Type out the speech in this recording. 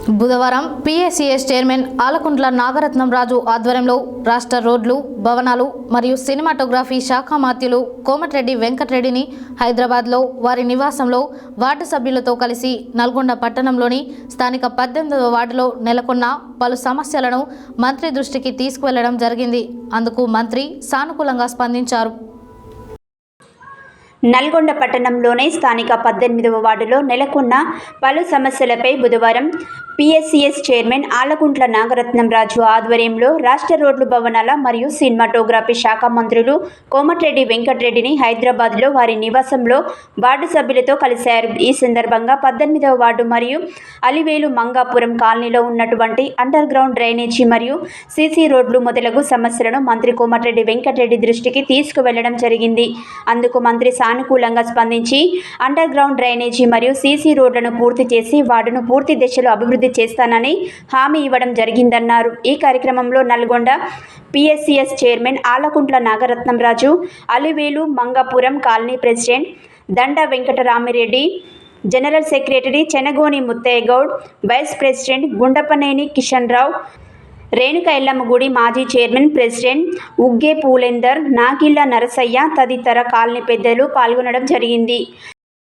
బుధవారం PSCS chairman Alakuntla Nagaratnam రాజు ఆధ్వర్యంలో రాష్ట్ర రోడ్లు, భవనాలు మరియు సినిమాటోగ్రఫీ శాఖ మంత్రులు కోమటిరెడ్డి వెంకటరెడ్డిని హైదరాబాద్లో వారి నివాసంలో వార్డు సభ్యులతో కలిసి నల్గొండ పట్టణంలోని స్థానిక 18వ వార్డులో నెలకొన్న పలు సమస్యలను మంత్రి దృష్టికి తీసుకువెళ్లడం జరిగింది. అందుకు మంత్రి సానుకూలంగా స్పందించారు. నల్గొండ పట్టణంలోని స్థానిక 18వ వార్డులో నెలకొన్న పలు సమస్యలపై బుధవారం పిఎస్సిఎస్ చైర్మన్ ఆలకుంట్ల నాగరత్నం రాజు ఆధ్వర్యంలో రాష్ట్ర రోడ్లు, భవనాల మరియు సినిమాటోగ్రఫీ శాఖ మంత్రులు కోమటిరెడ్డి వెంకటరెడ్డిని హైదరాబాద్లో వారి నివాసంలో వార్డు సభ్యులతో కలిశారు. ఈ సందర్భంగా 18వ వార్డు మరియు అలివేలు మంగాపురం కాలనీలో ఉన్నటువంటి అండర్ గ్రౌండ్ డ్రైనేజీ మరియు సీసీ రోడ్లు మొదలగు సమస్యలను మంత్రి కోమటిరెడ్డి వెంకటరెడ్డి దృష్టికి తీసుకువెళ్లడం జరిగింది. అందుకు మంత్రి సానుకూలంగా స్పందించి అండర్ గ్రౌండ్ డ్రైనేజీ మరియు సీసీ రోడ్లను పూర్తి చేసి వార్డును పూర్తి దశలో అభివృద్ధి చేస్తానని హామీ ఇవ్వడం జరిగిందన్నారు. ఈ కార్యక్రమంలో Nalgonda PSCS chairman Alakuntla Nagaratnam Raju, Alivelu Mangapuram colony president Danda Venkataramireddy, general secretary Chenagoni Muthaiah Goud, vice president Gundapaneni Kishan Rao, Renuka Yellamma గుడి మాజీ చైర్మన్ ప్రెసిడెంట్ ఉగ్గే పూలేందర్, నాగిళ్ల నరసయ్య తదితర కాలనీ పెద్దలు పాల్గొనడం జరిగింది.